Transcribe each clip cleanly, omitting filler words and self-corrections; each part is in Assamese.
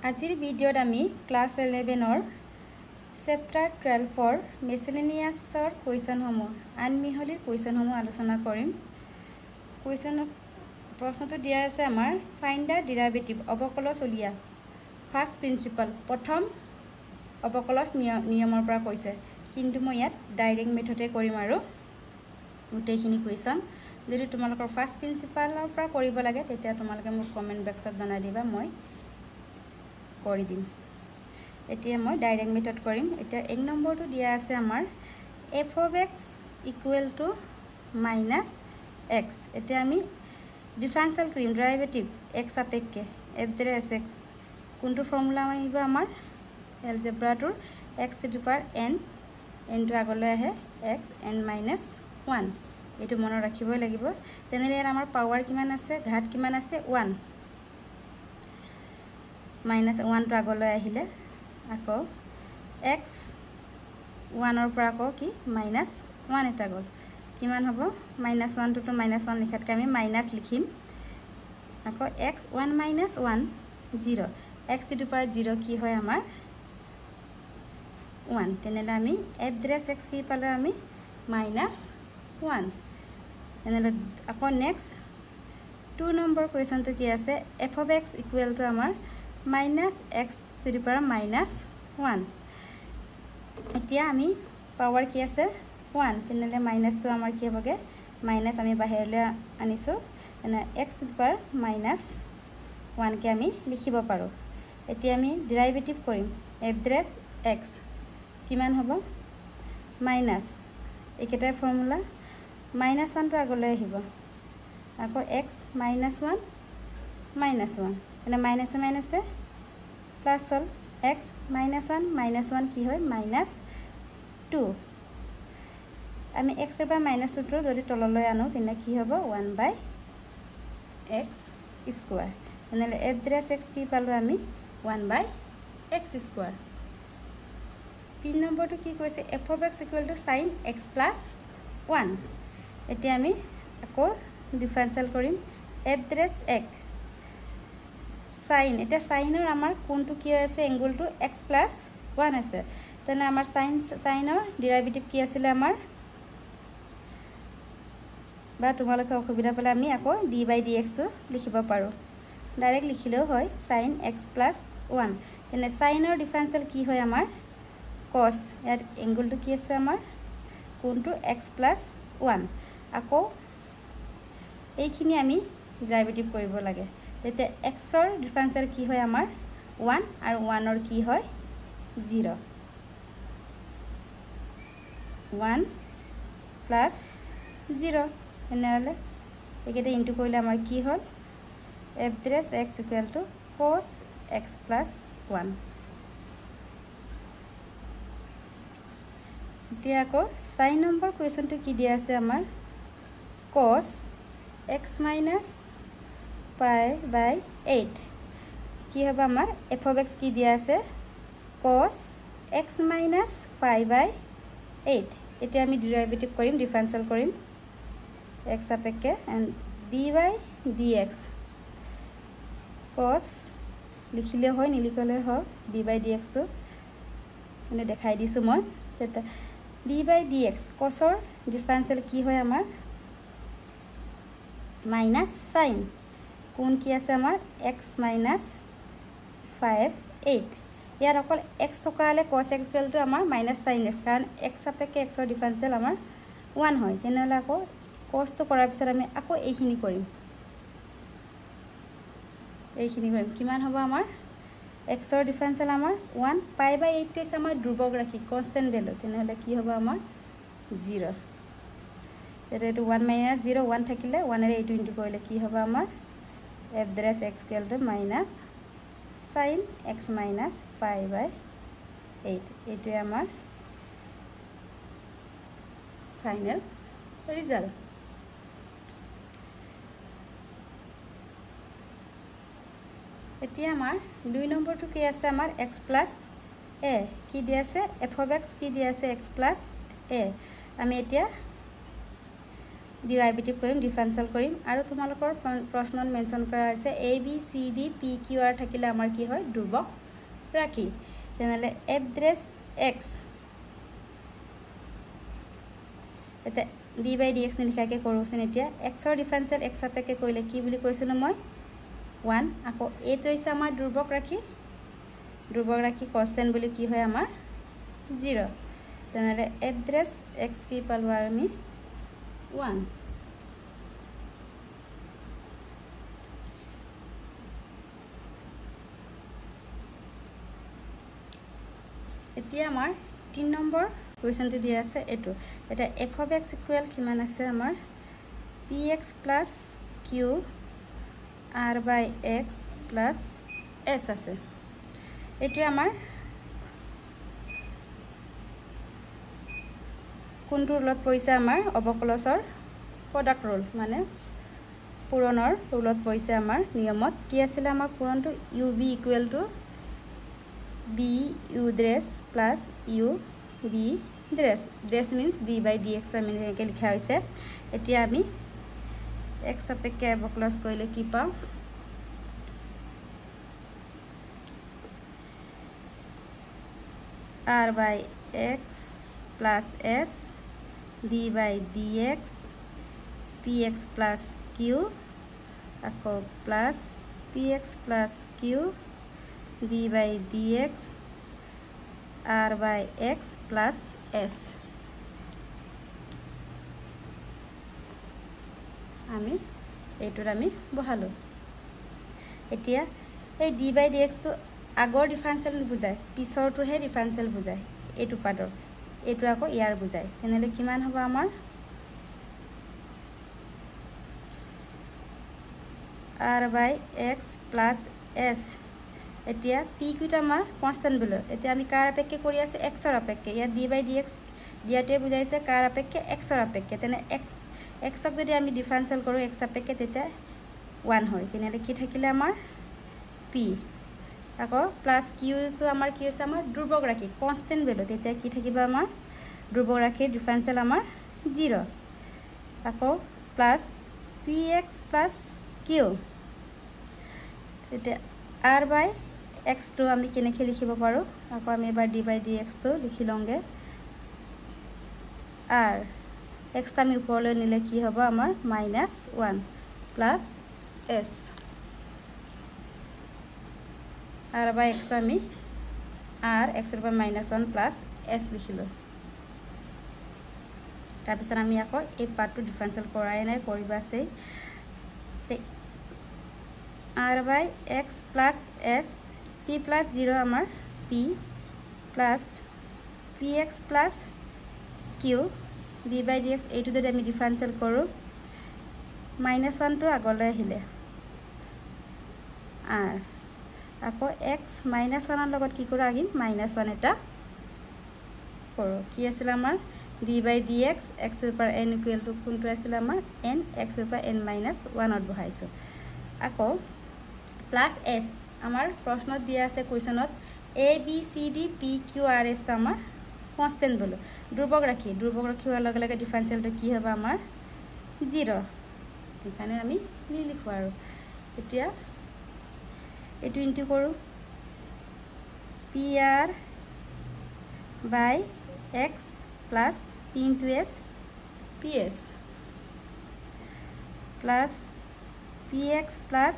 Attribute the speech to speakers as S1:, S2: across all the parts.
S1: আজিৰ ভিডিঅ'ত আমি ক্লাস 11 চেপ্টাৰ 12 মিসেলেনিয়াছৰ কুৱেশ্যনসমূহ আনমিহলিৰ কুৱেশ্যনসমূহ আলোচনা কৰিম। প্ৰশ্নটো দিয়া আছে আমাৰ ফাইন্ড দ্য ডেৰিভেটিভ অবকলজ উলিয়া ফাৰ্স্ট প্ৰিন্সিপাল প্ৰথম অবকলজ নিয়মৰ পৰা কৈছে, কিন্তু মই ইয়াত ডাইৰেক্ট মেথডে কৰিম আৰু গোটেইখিনি কুৱেশ্যন। যদি তোমালোকৰ ফাৰ্স্ট প্ৰিন্সিপালৰ পৰা কৰিব লাগে তেতিয়া তোমালোকে মোক কমেন্ট বক্সত জনাই দিবা, মই কৰি দিম। এতিয়া মই ডাইৰেক্ট মেথড কৰিম। এতিয়া 1 নম্বৰটো দিয়া আছে আমাৰ f of x equal to minus x। এতিয়া আমি ডিফাৰেনশিয়েল কৰিম ডেৰিভেটিভ x সাপেক্ষে f দ্বাৰা x কোনটো ফৰ্মুলা আহিব আমাৰ এলজেব্ৰাটোৰ x to the power n টো আগলৈ আহে x n minus 1 এটো মনত ৰাখিবই লাগিব। তেনেহলে আমাৰ পাৱাৰ কিমান আছে, ঘাত কিমান আছে 1 minus 1 টো আগলৈ আহিলে আকৌ x 1 ৰ পৰা আকৌ কি minus 1 এটা গল কিমান হ'ব minus 1 টো minus 1 লিখাতকৈ আমি মাইনাস লিখিম। আকৌ x 1 minus 1 0 x to the power 0 কি হয় আমাৰ 1। তেনেহলে আমি f দ্বাৰা x কি পালে আমি minus 1। তেনেহলে আকৌ নেক্সট 2 নম্বৰ কুৱেশ্যনটো কি আছে f of x equal to আমাৰ minus x to the power minus 1। এতিয়া আমি পাৱাৰ কি আছে 1, তেনেহলে মাইনাস তো আমাৰ কি হ'বগে মাইনাস আমি বাহিৰলৈ আনিছো, তেনে x to the power minus 1 কে আমি লিখিব পাৰো। এতিয়া আমি ডেৰিভেটিভ কৰিম f দ্বাৰা x কিমান হ'ব মাইনাস একেটাই ফৰ্মুলা minus 1 টো আগলৈ আহিব আকৌ x minus 1 minus 1 এনে মাইনাস মাইনাস প্লাস হল x minus 1 কি হয় minus 2। আমি x এবাৰ minus 2 টো যদি তললৈ আনো তেনে কি হ'ব 1/x স্কয়াৰ। এনেলে f দ্বাৰা x কি পালো আমি 1/x স্কয়াৰ। 3 নম্বৰটো কি কৈছে f of x equal to sin x plus 1। এতিয়া আমি আকৌ ডিফাৰেনশিয়েল কৰিম f দ্বাৰা x sin। এটা সাইনৰ আমাৰ কোনটো কি আছে এংগলটো x plus 1 আছে, তেনে আমাৰ সাইনৰ ডেৰিভেটিভ কি আছিল আমাৰ বা তোমালোকে অসুবিধা পালে আমি আকৌ d/dx টো লিখিব পাৰো, ডাইৰেক্ট লিখিলেও হয় sin x plus 1। তেনে সাইনৰ ডিফাৰেনশিয়েল কি হয় আমাৰ cos, ইয়াত এংগলটো কি আছে আমাৰ কোনটো x plus 1। আকৌ এইখিনি আমি ডেৰিভেটিভ কৰিব লাগে, তেতিয়া x ৰ ডিফাৰেনশিয়েল কি হয় আমাৰ 1 আৰু 1 ৰ কি হয় 0 1 plus 0। তেনেহলে একেটা ইনটু কৰিলে আমাৰ কি হ'ল f দ্বাৰা x equal to cos x plus 1। এতিয়া আকৌ 4 নম্বৰ কুৱেশ্যনটো কি দিয়া আছে আমাৰ cos x minus pi/8 কি হ'ব আমাৰ f of x কি দিয়া আছে cos x minus pi/8। এতিয়া আমি ডেৰিভেটিভ কৰিম ডিফাৰেনশিয়েল কৰিম x সাপেক্ষে and d/dx cos লিখিলে হয় নিলিখলে হয় d/dx টো মানে দেখাই দিছো মই। তেতিয়া d/dx cos ৰ ডিফাৰেনশিয়েল কি হয় আমাৰ মাইনাস sin কোন কি আছে আমাৰ x minus 5/8। ইয়াৰ অকল x থকালে cos x equal to আমাৰ minus sin x, কাৰণ x সাপেক্ষে x ৰ ডিফাৰেনশিয়েল আমাৰ 1 হয়। তেনেহলে আকৌ cos টো কৰাৰ পিছত আমি আকৌ এইখিনি কৰিম কিমান হ'ব আমাৰ x ৰ ডিফাৰেনশিয়েল আমাৰ 1 pi/8 টো আমাৰ ধ্ৰুবক ৰাখি কনস্ট্যান্ট ভ্যালু, তেনেহলে কি হ'ব আমাৰ 0। তেতিয়া এটো 1 minus 0 1 থাকিলে 1 এৰে এইটো ইনটু কৰিলে কি হ'ব আমাৰ f দ্বাৰা x equal to minus sin x minus pi/8। এইটো আমাৰ ফাইনাল ৰিজাল্ট। এতিয়া আমাৰ 2 নম্বৰটো কি আছে আমাৰ x plus a কি দিয়া আছে f of x কি দিয়া আছে x plus a। আমি এতিয়া ডিৰাইভেটিভ কৰিম, ডিফাৰেনশিয়েল কৰিম আৰু তোমালোকৰ প্ৰশ্নত মেনশ্যন কৰা হৈছে A B C D P Q R থাকিলে আমাৰ কি হয় ধ্ৰুৱক ৰাশি। তেনেহ'লে এফ' এক্স এতিয়া ডি বাই ডি এক্স নিলিখাকৈ কৰোঁচোন। এতিয়া এক্সৰ ডিফাৰেনশিয়েল এক্স সাপেক্ষে কৰিলে কি বুলি কৈছিলোঁ মই 1। আকৌ এইটো হৈছে আমাৰ ধ্ৰুৱক ৰাশি, ধ্ৰুৱক ৰাশি কনষ্টেণ্ট বুলি কি হয় আমাৰ 0। তেনেহ'লে এফ' এক্স কি পালোঁ আৰু আমি 1। এতিয়া আমাৰ 3 নম্বৰ কুৱেশ্যনটো দিয়া আছে এইটো। এতিয়া এফ অফ এক্স ইকুৱেল কিমান আছে আমাৰ P X plus Q R by X plus S আছে। এইটোৱে আমাৰ কোনটো ৰুলত পৰিছে আমাৰ অৱকলজৰ প্ৰডাক্ট ৰুল, মানে পূৰণৰ ৰুলত পৰিছে আমাৰ নিয়মত। কি আছিলে আমাৰ পূৰণটো U B equal to B U dash plus U B dash, dash means D by D X আমি এনেকৈ লিখা হৈছে। এতিয়া আমি এক্স সাপেক্ষে অৱকলজ কৰিলে কি পাওঁ R by X plus S D by D X P X plus Q আকৌ plus P X plus Q D by D X R by X plus S. আমি এইটোত আমি বহালোঁ। এতিয়া এই ডি বাই ডি এক্সটো আগৰ ডিফাৰেনশিয়েল বুজায়, পিছৰটোহে ডিফাৰেনশিয়েল বুজায়, এইটো পাৰ্টৰ, এইটো আকৌ ইয়াৰ বুজায়। তেনেহ'লে কিমান হ'ব আমাৰ R by X plus S. এতিয়া পি কিউটা আমাৰ কনষ্টেণ্ট বুলো, এতিয়া আমি কাৰ আপেক্ষে কৰি আছে এক্সৰ আপেক্ষে। ইয়াত ডি বাই ডি এক্স দিয়াটোৱে বুজাইছে কাৰ আপেক্ষে এক্সৰ আপেক্ষে। তেনে এক্সক যদি আমি ডিফাৰেনশিয়েল কৰোঁ এক্স আপেক্ষে তেতিয়া 1 হয়। তেনেহ'লে কি থাকিলে আমাৰ পি আকৌ প্লাছ কিউটো আমাৰ কি হৈছে আমাৰ ধ্ৰুৱক ৰাশি কনষ্টেণ্ট ভেলু, তেতিয়া কি থাকিব আমাৰ ধ্ৰুৱক ৰাশিৰ ডিফাৰেনশিয়েল আমাৰ 0। আকৌ plus P X plus Q, তেতিয়া আৰ বাই এক্সটো আমি কেনেকৈ লিখিব পাৰোঁ, আকৌ আমি এবাৰ ডি বাই ডি এক্সটো লিখি লওঁগৈ। আৰ এক্সটো আমি ওপৰলৈ নিলে কি হ'ব আমাৰ -1 প্লাছ এছ। আৰ বাই এক্সটো আমি আৰ এক্সৰ পৰা -1 প্লাছ এছ লিখিলোঁ। তাৰপিছত আমি আকৌ এই পাৰ্টটো ডিফাৰেনশিয়েল কৰাই নাই, কৰিব আছেই। R by X plus S P plus 0 আমাৰ P plus P X plus Q D by D X, এইটো যদি আমি ডিফাৰেনশিয়েল কৰোঁ -1টো আগলৈ আহিলে আৰ আকৌ এক্স -1ৰ লগত কি কৰোঁ আমি -1 এটা কৰোঁ। কি আছিলে আমাৰ ডি বাই ডি এক্স এক্সৰ পৰা এন ইকুৱেল টু কোনটো আছিলে আমাৰ এন, এক্সৰ পৰা n-1ত বহাইছোঁ। আকৌ প্লাছ এছ আমাৰ প্ৰশ্নত দিয়া আছে কুৱেশ্যনত A B C D P Q R এছটো আমাৰ কনষ্টেণ্ট বোলো, ধ্ৰুৱক ৰাশি, ধ্ৰুৱক ৰাশি হোৱাৰ লগে লগে ডিফাৰেনশিয়েলটো কি হ'ব আমাৰ 0, সেইকাৰণে আমি নিলিখোঁ আৰু। এতিয়া এইটো ইনটু কৰোঁ P R by X plus P into S P S plus P X plus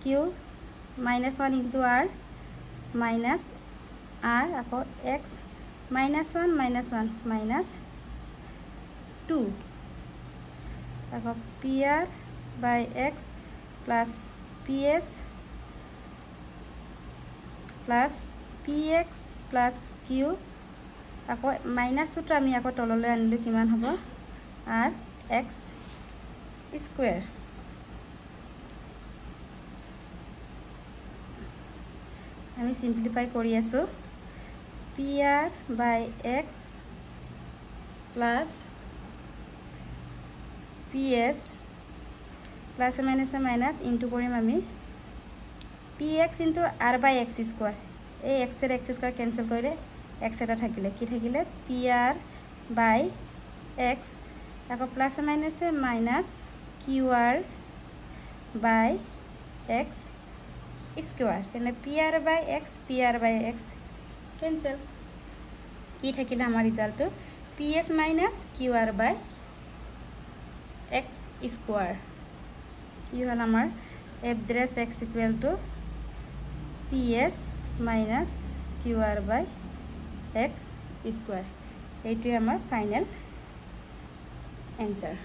S1: Q -1 into R minus R আকৌ এক্স -1 -2 আকৌ P R by X plus P S plus P X plus Q আকৌ -2টো আমি আকৌ তললৈ আনিলোঁ, কিমান হ'ব আৰ এক্স স্কুৱেৰ। আমি সিম্পলিফাই কৰি আছোঁ P R by X plus P S plus minus into কৰিম আমি P x into R by X square. এই এক্সেৰে এক্স স্কুৱাৰ কেঞ্চেল কৰিলে এক্স এটা থাকিলে কি থাকিলে পি আৰ বাই এক্স আকৌ প্লাছ মাইনাছে minus Q R by X square তেনে P R by X cancel কি থাকিলে আমাৰ ৰিজাল্টটো P S minus Q R by X square কি হ'ল আমাৰ F dash X equal to P S minus Q R by X square এইটোৱে আমাৰ ফাইনেল এনসাৰ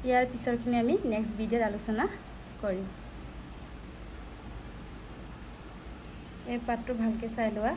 S1: ইয়াৰ পিছৰখিনি আমি নেক্সট ভিডিঅ'ত আলোচনা কৰিম এই পাঠটো ভালকৈ চাই লোৱা